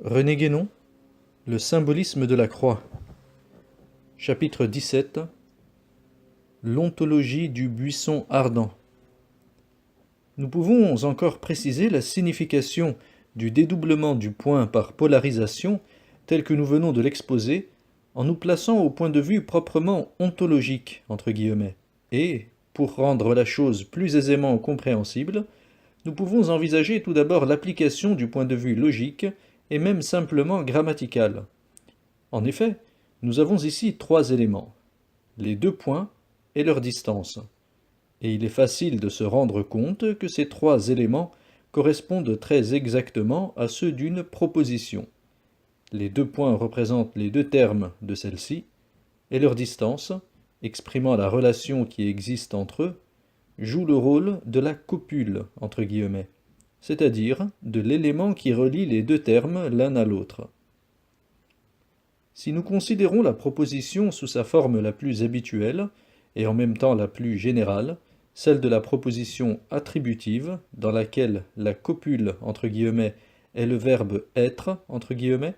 René Guénon, le symbolisme de la croix. Chapitre 17. L'ontologie du buisson ardent. Nous pouvons encore préciser la signification du dédoublement du point par polarisation, tel que nous venons de l'exposer, en nous plaçant au point de vue proprement ontologique, entre guillemets, et, pour rendre la chose plus aisément compréhensible, nous pouvons envisager tout d'abord l'application du point de vue logique et même simplement grammatical. En effet, nous avons ici trois éléments, les deux points et leur distance. Et il est facile de se rendre compte que ces trois éléments correspondent très exactement à ceux d'une proposition. Les deux points représentent les deux termes de celle-ci, et leur distance, exprimant la relation qui existe entre eux, joue le rôle de la copule, entre guillemets, c'est-à-dire de l'élément qui relie les deux termes l'un à l'autre. Si nous considérons la proposition sous sa forme la plus habituelle, et en même temps la plus générale, celle de la proposition attributive, dans laquelle la copule, entre guillemets, est le verbe être, entre guillemets,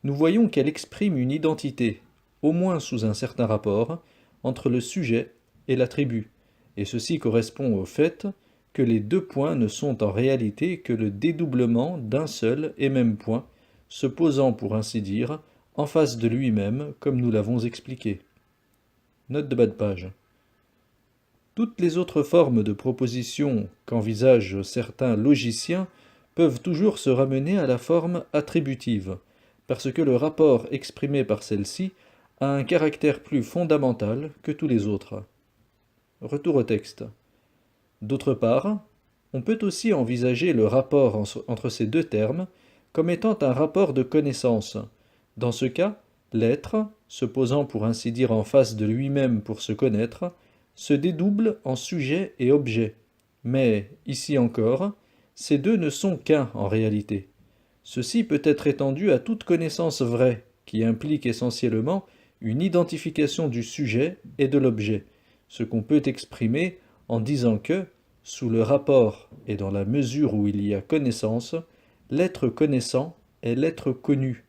nous voyons qu'elle exprime une identité, au moins sous un certain rapport, entre le sujet et l'attribut, et ceci correspond au fait que les deux points ne sont en réalité que le dédoublement d'un seul et même point, se posant pour ainsi dire en face de lui-même, comme nous l'avons expliqué. Note de bas de page. Toutes les autres formes de proposition qu'envisagent certains logiciens peuvent toujours se ramener à la forme attributive, parce que le rapport exprimé par celle-ci a un caractère plus fondamental que tous les autres. Retour au texte. D'autre part, on peut aussi envisager le rapport entre ces deux termes comme étant un rapport de connaissance. Dans ce cas, l'être, se posant pour ainsi dire en face de lui-même pour se connaître, se dédouble en sujet et objet. Mais, ici encore, ces deux ne sont qu'un en réalité. Ceci peut être étendu à toute connaissance vraie, qui implique essentiellement une identification du sujet et de l'objet, ce qu'on peut exprimer en disant que, sous le rapport et dans la mesure où il y a connaissance, l'être connaissant est l'être connu.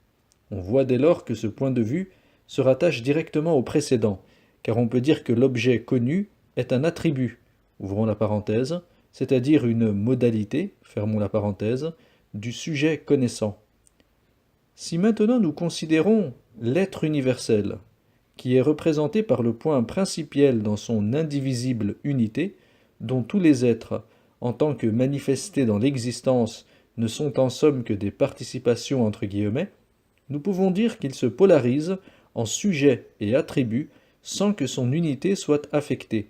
On voit dès lors que ce point de vue se rattache directement au précédent, car on peut dire que l'objet connu est un attribut, ouvrons la parenthèse, c'est-à-dire une modalité, fermons la parenthèse, du sujet connaissant. Si maintenant nous considérons l'être universel, qui est représenté par le point principiel dans son indivisible unité, dont tous les êtres, en tant que manifestés dans l'existence, ne sont en somme que des participations entre guillemets, nous pouvons dire qu'il se polarise en sujet et attribut sans que son unité soit affectée,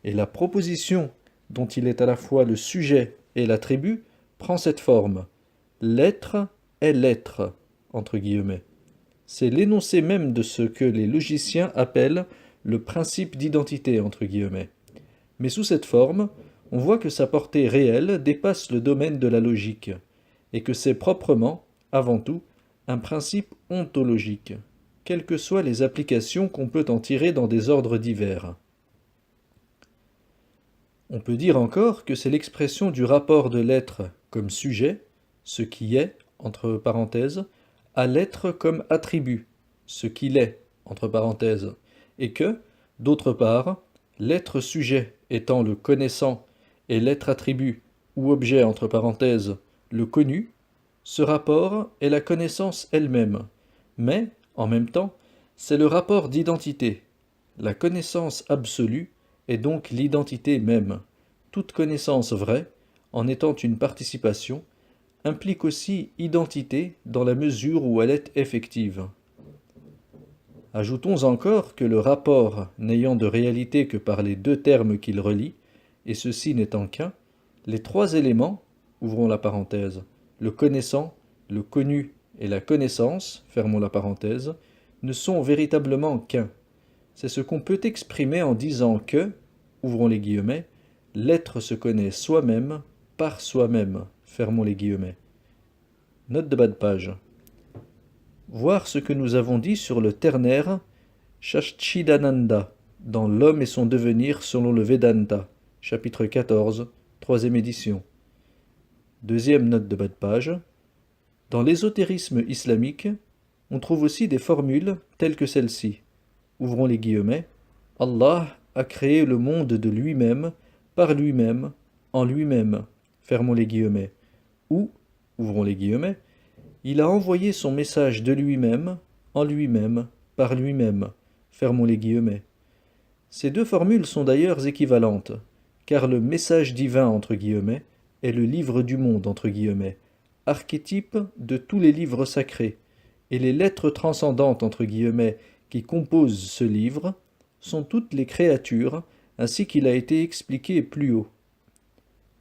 et la proposition, dont il est à la fois le sujet et l'attribut, prend cette forme. L'être est l'être, entre guillemets. C'est l'énoncé même de ce que les logiciens appellent le principe d'identité, entre guillemets. Mais sous cette forme, on voit que sa portée réelle dépasse le domaine de la logique, et que c'est proprement, avant tout, un principe ontologique, quelles que soient les applications qu'on peut en tirer dans des ordres divers. On peut dire encore que c'est l'expression du rapport de l'être comme sujet, ce qui est, entre parenthèses, à l'être comme attribut, ce qu'il est, entre parenthèses, et que, d'autre part, l'être sujet étant le connaissant et l'être attribut ou objet, entre parenthèses, le connu, ce rapport est la connaissance elle-même, mais, en même temps, c'est le rapport d'identité. La connaissance absolue est donc l'identité même. Toute connaissance vraie, en étant une participation, implique aussi identité dans la mesure où elle est effective. Ajoutons encore que le rapport n'ayant de réalité que par les deux termes qu'il relie, et ceci n'étant qu'un, les trois éléments, ouvrons la parenthèse, le connaissant, le connu et la connaissance, fermons la parenthèse, ne sont véritablement qu'un. C'est ce qu'on peut exprimer en disant que, ouvrons les guillemets, l'être se connaît soi-même par soi-même, fermons les guillemets. Note de bas de page. Voir ce que nous avons dit sur le ternaire Shachchidananda, dans L'homme et son devenir selon le Vedanta, chapitre 14, troisième édition. Deuxième note de bas de page. Dans l'ésotérisme islamique, on trouve aussi des formules telles que celle-ci. Ouvrons les guillemets. Allah a créé le monde de lui-même, par lui-même, en lui-même. Fermons les guillemets. Ou, ouvrons les guillemets, il a envoyé son message de lui-même, en lui-même, par lui-même. Fermons les guillemets. Ces deux formules sont d'ailleurs équivalentes, car le message divin entre guillemets est le livre du monde entre guillemets, archétype de tous les livres sacrés, et les lettres transcendantes entre guillemets qui composent ce livre sont toutes les créatures, ainsi qu'il a été expliqué plus haut.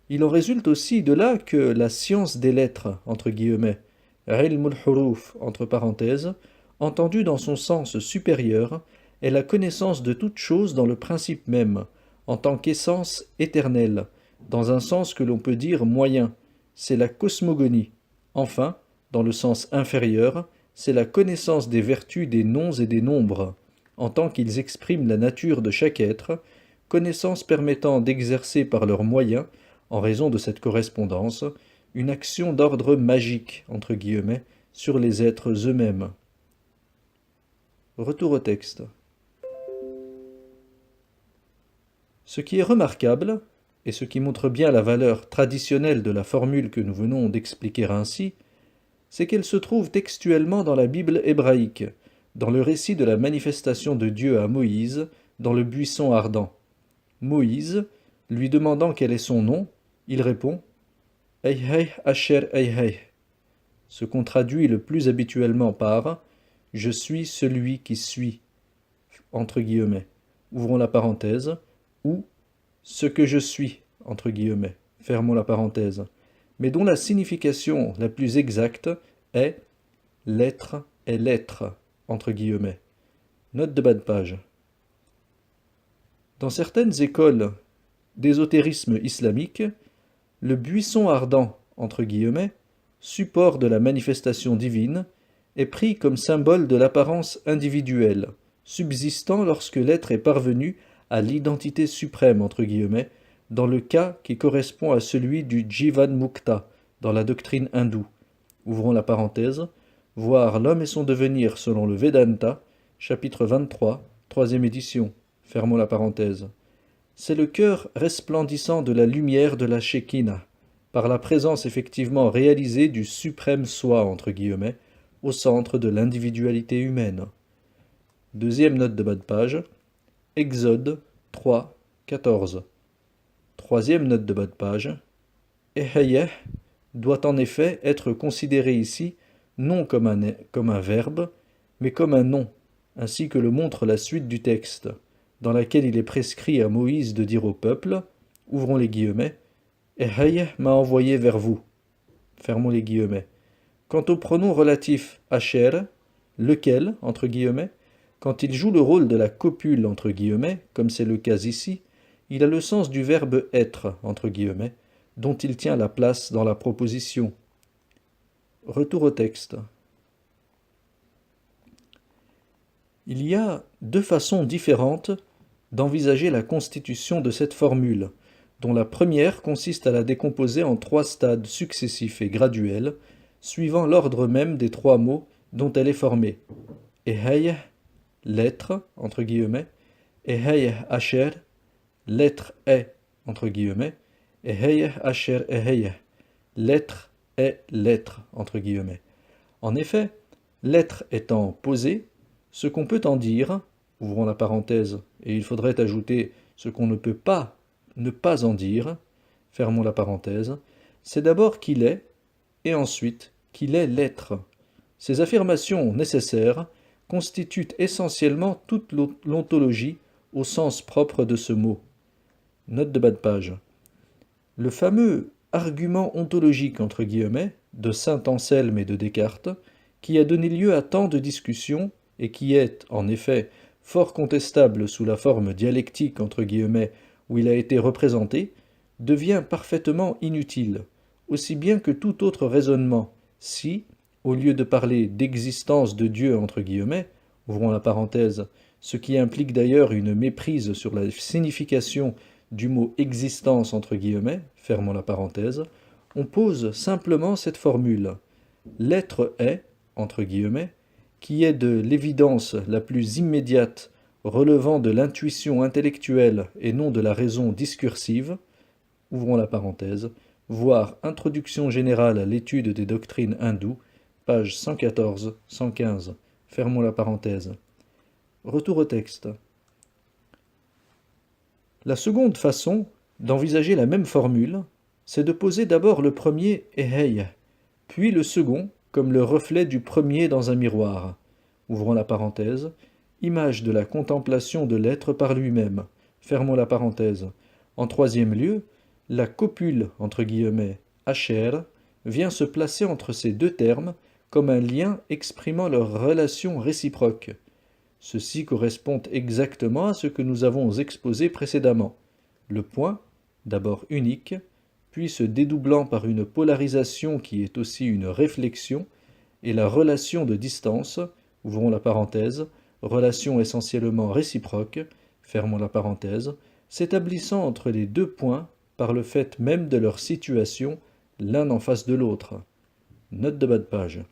Il en résulte aussi de là que la science des lettres entre guillemets, ilm al-huruf entre parenthèses, entendue dans son sens supérieur, est la connaissance de toute chose dans le principe même, en tant qu'essence éternelle, dans un sens que l'on peut dire moyen, c'est la cosmogonie. Enfin, dans le sens inférieur, c'est la connaissance des vertus des noms et des nombres, en tant qu'ils expriment la nature de chaque être, connaissance permettant d'exercer par leurs moyens, en raison de cette correspondance, une action d'ordre magique, entre guillemets, sur les êtres eux-mêmes. Retour au texte. Ce qui est remarquable, et ce qui montre bien la valeur traditionnelle de la formule que nous venons d'expliquer ainsi, c'est qu'elle se trouve textuellement dans la Bible hébraïque, dans le récit de la manifestation de Dieu à Moïse dans le buisson ardent. Moïse, lui demandant quel est son nom, il répond « Eihei Asher Eihei », ce qu'on traduit le plus habituellement par « Je suis celui qui suis », entre guillemets, ouvrons la parenthèse, ou « ce que je suis », entre guillemets, fermons la parenthèse, mais dont la signification la plus exacte est « l'être est l'être », entre guillemets. Note de bas de page. Dans certaines écoles d'ésotérisme islamique, le buisson ardent, entre guillemets, support de la manifestation divine, est pris comme symbole de l'apparence individuelle, subsistant lorsque l'être est parvenu à l'identité suprême, entre guillemets, dans le cas qui correspond à celui du Jivan Mukta, dans la doctrine hindoue. Ouvrons la parenthèse, voir l'homme et son devenir selon le Vedanta, chapitre 23, troisième édition, fermons la parenthèse. C'est le cœur resplendissant de la lumière de la Shekinah, par la présence effectivement réalisée du suprême soi, entre guillemets, au centre de l'individualité humaine. Deuxième note de bas de page, Exode 3, 14. Troisième note de bas de page, Ehayeh doit en effet être considéré ici non comme un verbe, mais comme un nom, ainsi que le montre la suite du texte, dans laquelle il est prescrit à Moïse de dire au peuple, ouvrons les guillemets, Ehayeh m'a envoyé vers vous, fermons les guillemets. Quant au pronom relatif Asher, lequel, entre guillemets, quand il joue le rôle de la copule, entre guillemets, comme c'est le cas ici, il a le sens du verbe être, entre guillemets, dont il tient la place dans la proposition. Retour au texte. Il y a deux façons différentes d'envisager la constitution de cette formule, dont la première consiste à la décomposer en trois stades successifs et graduels, suivant l'ordre même des trois mots dont elle est formée. Ehayeh, l'être, entre guillemets, Ehayeh Asher, l'être est, entre guillemets, Ehayeh Asher Ehayeh, l'être est l'être, entre guillemets. En effet, l'être étant posé, ce qu'on peut en dire, ouvrons la parenthèse, et il faudrait ajouter ce qu'on ne peut pas ne pas en dire, fermons la parenthèse, c'est d'abord qu'il est, et ensuite qu'il est l'être. Ces affirmations nécessaires constituent essentiellement toute l'ontologie au sens propre de ce mot. Note de bas de page. Le fameux argument ontologique entre guillemets de saint Anselme et de Descartes, qui a donné lieu à tant de discussions et qui est, en effet, fort contestable sous la forme dialectique entre guillemets où il a été représenté, devient parfaitement inutile, aussi bien que tout autre raisonnement, si, au lieu de parler d'existence de Dieu entre guillemets, ouvrons la parenthèse, ce qui implique d'ailleurs une méprise sur la signification du mot existence entre guillemets, fermons la parenthèse, on pose simplement cette formule. L'être est, entre guillemets, qui est de l'évidence la plus immédiate relevant de l'intuition intellectuelle et non de la raison discursive, ouvrons la parenthèse, voir Introduction générale à l'étude des doctrines hindoues, page 114-115, fermons la parenthèse. Retour au texte. La seconde façon d'envisager la même formule, c'est de poser d'abord le premier ehey, puis le second comme le reflet du premier dans un miroir. Ouvrons la parenthèse, image de la contemplation de l'être par lui-même. Fermons la parenthèse. En troisième lieu, la copule, entre guillemets, Asher, vient se placer entre ces deux termes comme un lien exprimant leur relation réciproque. Ceci correspond exactement à ce que nous avons exposé précédemment. Le point, d'abord unique, puis se dédoublant par une polarisation qui est aussi une réflexion, et la relation de distance, ouvrons la parenthèse, relation essentiellement réciproque, fermons la parenthèse, s'établissant entre les deux points par le fait même de leur situation, l'un en face de l'autre. Note de bas de page.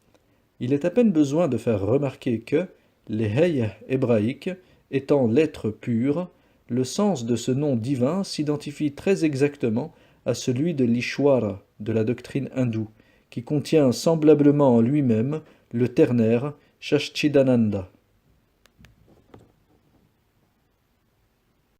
Il est à peine besoin de faire remarquer que, les hey hébraïques étant l'être pur, le sens de ce nom divin s'identifie très exactement à celui de l'Ishwara, de la doctrine hindoue, qui contient semblablement en lui-même le ternaire Shashchidananda.